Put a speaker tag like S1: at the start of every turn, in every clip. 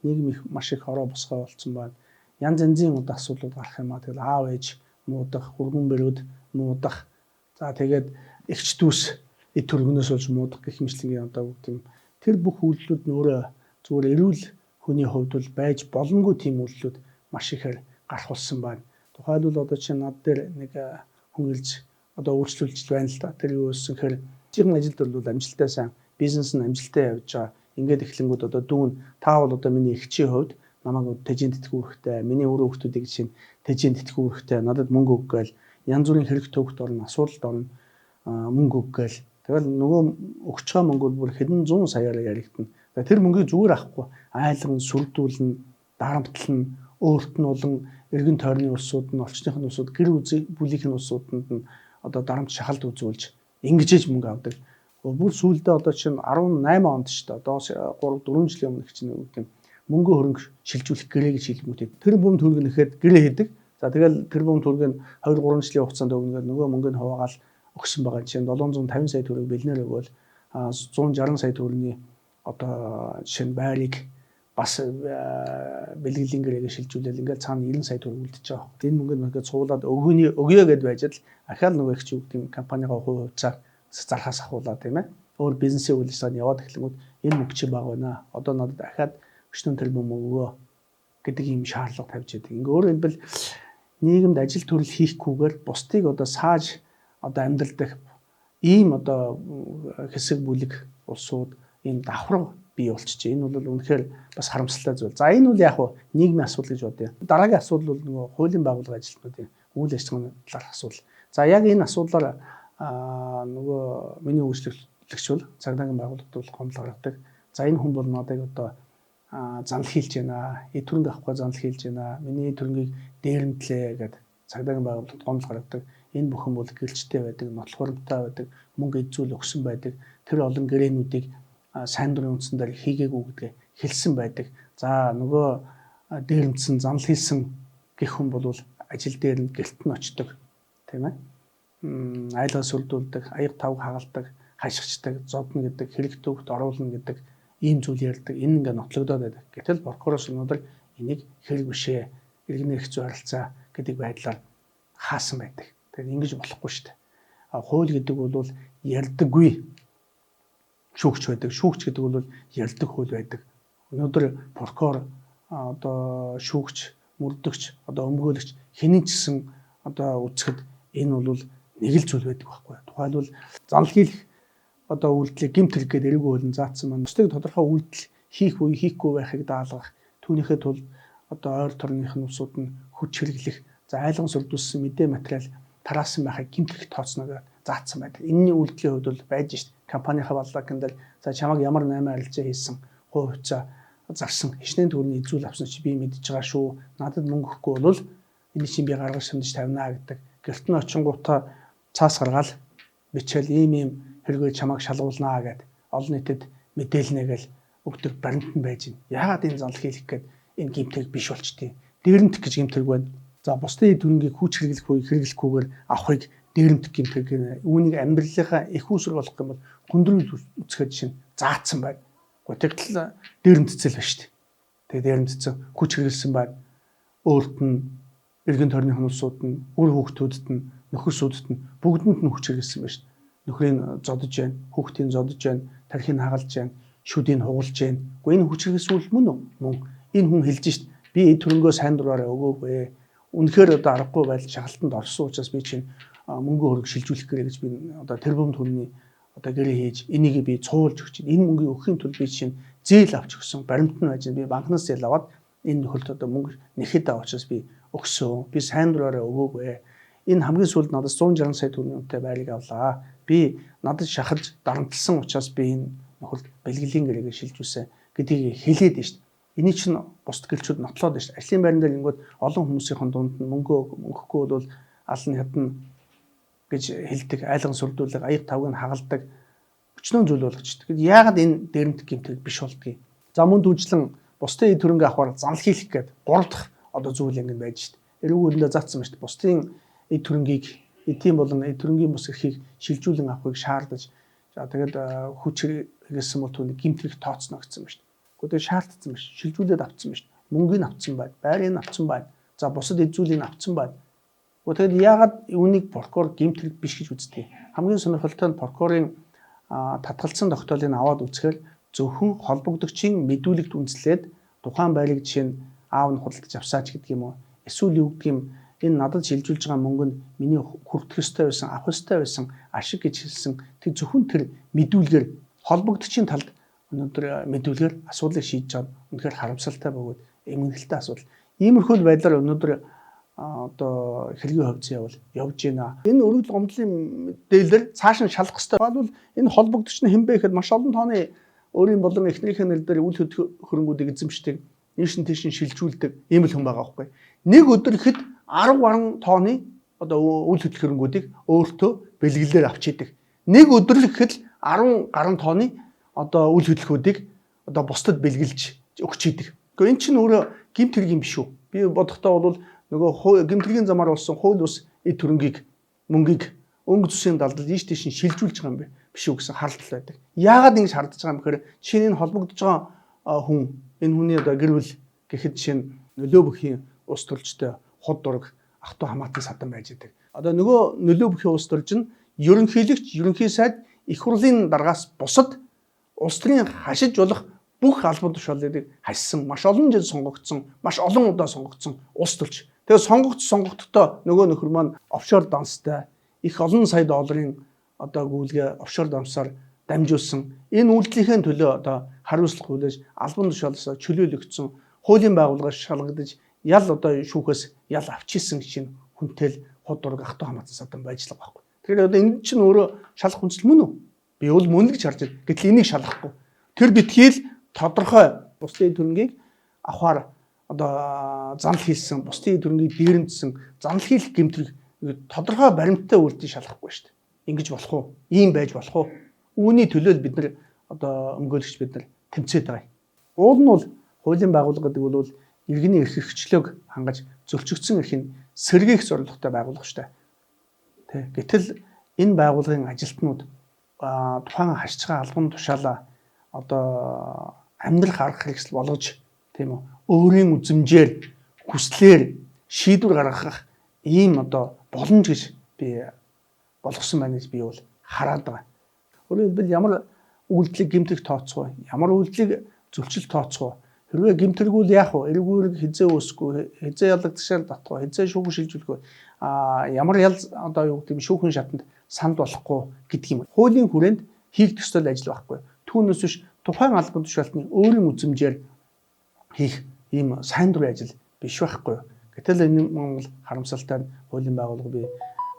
S1: нийгэм их маш их ороо босгоо болцсон байна. Янз янзын одоо асуудлууд гарах юм аа. Тэгэл аав ээж муудах, хүргэн бэрүүд муудах. За тэгээд эгч дүүс эд төргнөөс болж муудах гэх мэтлэнгийн одоо тийм тэр бүх үйлдэлүүд нөөрэ зүгээр эрүүл хүний хувьд бол байж боломгүй тийм үйлдэлүүд маш ихээр гарах болсон байна. Тухайлбал одоо чинь над дээр нэг хүн ирж одоо өөрчлөлж байна л да. Тэр юу гэсэн хэрэг жинхэнэ ажилд бол амжилттай сайн бизнес нь амжилттай явж байгаа. Ингээд эхлэнгүүд одоо дүүн та бол одоо миний эгчийн хувьд намайг тэжээнд тэтгэвэхтэй, миний өрөө хүмүүсийг чинь тэжээнд тэтгэвэхтэй, надад мөнгө өг гээл янз бүрийн хэрэг төвхт орно, асуудалд орно, мөнгө өг гээл. Тэгэл нөгөө өгч байгаа мөнгө бол бүр хэдэн зуун саяар яригдана. Тэр мөнгийг зүгээр авахгүй айлган сүрдүүлнэ, дарамтлна, өөрт нь болон эргэн тойрны улсууд нь, орчныхын улсууд, гэр бүлийнхэн улсуудад нь одоо дарамт шахалт үзүүлж ингэж мөнгө авдаг. Бүр сүүлдээ одоо чинь 18 онд ч та одоо 3 4 жилийн өмнө чинь үг юм мөнгө хөрөнгө шилжүүлэх гэрээ гэж хэлмүүтэй. Тэр бөм төргөн ихэд гэрээ хийдэг. За тэгэл тэр бөм төргөн 2 3 жилийн хугацаанд өгнөөр нөгөө мөнгөнд хуваагаал өгсөн байгаа чинь 750 сая төгрөг бэлнээр өгвөл 160 сая төгрөгийн одоо жишээ нь байрыг бас бэлгэлийн гэрээгээ шилжүүлэл ингээд цаана 90 сая төгрөг үлдчихэж байгаа. Энэ мөнгөнд ингээд цуулаад өгье гэдээ байж л ахаал нөгөө их ч үг тийм компанийгаа хувь хувьцаар зархаас ахуулаа тийм ээ. Өөр бизнесийн үйл ажиллагаанд яваад эхлэнгүүт энэ мөнгө чи бага байна. Одоо надад дахиад 40 тэрбум өгөө гэдэг ийм шаардлага тавьж яадаг. Ингээ өөрөөр хэлбэл нийгэмд ажил төрөл хийхгүйгээр бусдыг одоо сааж одоо амьдрал дэх ийм одоо хэсэг бүлэг улсууд ийм давхар бий болчихжээ. Энэ бол үнэхээр бас харамсалтай зүйл. За энэ бол яг хуу нийгмийн асуудал гэж бодъё. Дараагийн асуудал бол нөгөө хуулийн байгууллага ажилтнуудын үйл ажиллагааны талаарх асуудал. За яг энэ асуудлаар нөгөө миний үйлчлэгч бол цагдаагийн байгууллагад бол гомдол гаргадаг. За энэ хүн бол надад одоо занл хийлж байна. Эд төрөнг авахгүй занл хийлж байна. Миний эд төрөнгийг дээрэмтлээ гэдэг цагдаагийн байгууллагад гомдол гаргадаг. Энэ бүхэн бол гэлжтэй байдаг, нотлохоромтой байдаг, мөнгө эзүүл өгсөн байдаг. Тэр олон гэрээнүүдийг сайн дурын үндсэн дээр хийгээгүй гэдгээ хэлсэн байдаг. За нөгөө дээрэмтсэн, занл хийсэн гэх хүн бол ажил дээр нь гэлт нь очдог, тийм ээ. Айлгал сүрдүүлдэг, аяг тав хагалдаг, хашгичдаг, зодно гэдэг, хэрэг төвхт оруулна гэдэг ийм зүйл ярьдаг. Энэ ингээ нотлогдоод байдаг. Гэтэл прокурор өнөөдөр энийг хэрэг бишээ, иргэний эрх зүй харилцаа гэдэг байдлаар хаасан байдаг. Тэгэхээр ингэж болохгүй шүү дээ. Хууль гэдэг бол ярьдаггүй шүүгч байдаг. Шүүгч гэдэг бол ярьдаг хууль байдаг. Өнөөдөр прокурор одоо шүүгч, мөрдөгч, одоо өмгөөлөгч хэний ч гэсэн одоо үцхэд энэ бол нэг л зүйл байдаг байхгүй. Тухайлбал занл хийх одоо үйлдэлийг гэмт хэрэг гэдэг эрүүг хууль заасан маань бусдыг тодорхой үйлдэл хийх үе хийхгүй байхыг даалгах, түүнийхээ тулд одоо ойр төрныхын улсууд нь хүч хэрэглэх, за айлган сүрдүүлсэн мэдээ материал тараасан байхыг гэмт хэрэг тооцно гэж заасан байдаг. Энэний үйлдэлийн хувьд бол байж шít. Компанийнхаа баллакин дээр за чамаг ямар 8 арилжаа хийсэн, хувь хувьцаа зарсан, хичнээн төгрөгийн эзүүл авсан чи би мэдж байгаа шүү. Надад мөнгө өгөхгүй бол энэ чинь би гаргаж шимдэж тавина гэдэг. Гэрт нь очингуудаа цаас гаргаал бичээл ийм хэрэгээр чамайг шалгуулнаа гэд олон нийтэд мэдээлнэ гэл өгдөг баримт нь байж байна. Яагаад энэ занл хийх гээд энэ гэмтэг биш болчтыг. Дээрэмтэх гэж гэмтэг байна. За бусдын төрөнгийг хүч хэрэглэхгүйгээр авахыг дээрэмтэх гэмтэг гэнэ. Үүнийг амьдралынхаа их үүсвэр болох юм бол хүндрэл үүсгэж чинь заацсан байна. Тэгтэл дээрэмтцэл ба шүү дээ. Тэгээ дээрэмтцэн хүч хэрэглэсэн байна. Өөрт нь эргэн тойрны улсууд нь, үр хүүхдүүдэд нь, нөхөсүүдэд нь бүгдэнд нь хүч хэрэглэсэн байна шүү дээ. Нөхрийг зодож байна, хүүхдийг зодож байна, тархийг хагалж байна, шүдийг хугалж байна. Гэхдээ энэ хүч хэрэгсүүл мөн үү? Мөн. Энэ хүн хэлж шít. Би эд төрөнгөө сайн дураараа өгөөгүй. Үнэхээр одоо аргагүй байдал шахалтанд орсон учраас би чинь мөнгө хөрөг шилжүүлэх гэрээ гэж би одоо тэрбум төгрөгийн одоо гэрээ хийж энийг би цуулж өгч байна. Энэ мөнгөний өгөхийн тулд би чинь зээл авч өгсөн. Баримт нь байж би банкнаас зээл аваад энэ нөхөлд одоо мөнгө нэхэд авах учраас би өгсөн. Би сайн дураараа өгөөгүй. Энэ хамгийн сүүлд надад 160 сая төгрөгийн үнэтэй байрыг авлаа. Би надад шахалж дарамтлсан учраас би энэ нөхөлд бэлгэлийн гэрээгээ шилжүүлсэн гэдгийг хэлээд байна шүү дээ. Эний чинь бусд гэлчүүд нотлоод байна шүү дээ. Ажлын байран дээр ингэод олон хүмүүсийн дунд нь мөнгө өгөхгүй бол алан ядна гэж хэлдэг, айлган сүрдүүлэг, аяг тавг нь хагалдаг өчнөө зүйл болгочтой. Тэгэд яагаад энэ дээрэмтэх гэмтэг биш болдгийг. За мөн дүүжлэн бусдын эд төрөнгө авахар занл хийх гээд 3 дахь одоо зүйл ингэ байж шүү дээ. Эрүүг хөлөндөө заасан байна шүү дээ. Бусдын эд төрөнгийг эдийн болон эд төрөнгийн бус эрхийг шилжүүлэн авахыг шаардаж за тэгээд хүч хэрэглэсэн бол түүний гэмт хэрэг тооцно гэсэн байна шүү дээ. Гэхдээ шаардсан биш. Шилжүүлээд авцсан биш. Мөнгөний авцсан байна. Байрыг авцсан байна. За бусад эд зүйлийг авцсан байна. Тэгэхэд яагаад үүнийг прокурор гэмт хэрэг биш гэж үздэг. Хамгийн сонирхолтой нь прокурорын татгалцсан тогтоолыг аваад үзэхээр зөвхөн холбогдогчийн мэдүүлэгт үндэслээд тухайн байрыг жишээ нь аав нь худалдаж авсаач гэдэг юм уу. Эсвэл юу гэдэг юм энэ надад шилжүүлж байгаа мөнгө нь миний хүртэх ёстой байсан, авах ёстой байсан ашиг гэж хэлсэн. Тэг зөвхөн тэр мэдүүлгээр холбогдогчийн талд өнөөдөр мэдүүлгээр асуудлыг шийдэж байгаа. Үнэхээр харамсалтай бөгөөд эмгэнэлтэй асуудал. Иймэрхүү байдлаар өнөөдөр одоо хэргийн хөвцөн явал явж байна. Энэ өргөдөл гомдлын мэдээлэлээр цааш нь шалах хэрэгтэй. Бол энэ холбогдогч нь хэн бэ гэхэд маш олон тооны өөрийн болон эхнэрийнхээ нэр дээр үйл хөрөнгүүдийг эзэмшдэг, ийшин тийшин шилжүүлдэг ийм л хүн байгаа байхгүй. Нэг өдөр ихэд 10 гаруй тооны одоо үйл хөдлөлт хөрөнгүүдийг өөртөө бэлгэлээр авч идэг. Нэг өдөр л ихэд 10 гаруй тооны одоо үйл хөдлөлтүүдийг одоо бусдад бэлгэлж өгч идэг. Гэхдээ эн чинь өөрөө гэмт хэрэг юм биш үү? Би бодохдоо бол нөгөө гэмт хэргийн замаар болсон хууль ус эд хөрөнгийг мөнгийг өнгө зүсийн далдад ийш тийш шилжүүлж байгаа юм бэ? Биш үү гэсэн харалтал байдаг. Яагаад ингэж хардж байгаа юм гэхээр жишээ нь холбогдож байгаа хүн энэ хүний одоо гэр бүл гэхэд жишээ нь нөлөө бүхийн ус төрөлжтэй худ дураг ах トゥ хамаатан садан байж идэг. Одоо нөгөө нөлөө бүхийн ус төрөлж нь ерөнхийлөгч, ерөнхий сайд их хурлын даргаас бусад улс төрийн хашиж болох бүх албан тушаалыг хассан, маш олон жил сонгогдсон, маш олон удаа сонгогдсон улс төрч. Тэгээд сонгогдтоо нөгөө нөхөр маань офшор данстай их олон сая долларын одоо гүйлгээ офшор дамсаар дамжуулсан. Энэ үйлдэлийнхээ төлөө одоо хариуцлага хүлээж албан тушаалаас чөлөөлөгдсөн, хуулийн байгууллагаас шалгагдаж ял одоо шүүхээс ял авчихсан чинь хүнтэл худ дураг ах トゥ хамаатан садан байж л байгаа байхгүй. Тэгэхээр одоо энэ чинь өөрөө шалах хүнсэл мөн үү? Би бол мөн л гэж харж байна. Гэтэл энийг шалахгүй. Тэр битгийл тодорхой бусдын төрөнгийг авахар одоо занл хийсэн, бусдын төрөнгийг дээрэмдсэн, занл хийх гэмтрэг тодорхой баримттай үйлдэл шалахгүй шүү дээ. Ингэж болох уу? Ийм байж болох уу? Үүний төлөө бид нар одоо өмгөөлөгч бид нар тэмцээд байгаа. Уул нь бол хуулийн байгууллага гэдэг бол иргэний эрх хэрэгчлөөг хангаж зөрчигдсөн эрхийг сэргээх зорилготой байгууллага шүү дээ. Тэ. Гэтэл энэ байгууллагын ажилтнууд тухайн харьж байгаа албан тушаалаа одоо амьдрах арга хэрэгсэл болгож тийм үү өөрийн үзмжээр хүслээр шийдвэр гаргах ийм одоо боломж гэж би болгосон байна гэж би бол хараад байгаа. Өөрөөр хэлбэл ямар үйлдэлийг гэмтрэх тооцох вэ? Ямар үйлдэлийг зөвчл тооцох вэ? Хэрвээ гэмтрэгүүл яах вэ? Эргүүрэг хизээ үүсэхгүй, хизээ ялагдчихсан татах вэ? Хизээ шүүхэн шилжүүлэх вэ? Ямар ял одоо юу гэдэг шүүхэн шатанд санд болохгүй гэдэг юм. Хуулийн хүрээнд хийх төсөл ажил байхгүй. Түүнээс биш тухайн албан тушаалтны өөрийн үзмжээр хийх ийм сайн дурын ажил биш байхгүй. Гэтэл энэ Монгол харамсалтай нь хуулийн байгууллага би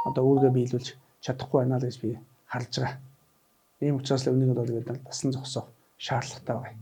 S1: одоо өөргөө биелүүлж чадахгүй байна л гэж би харж байгаа. Ийм учраас л үнийг бол бид нар тасан зогсоох шаардлагатай байна.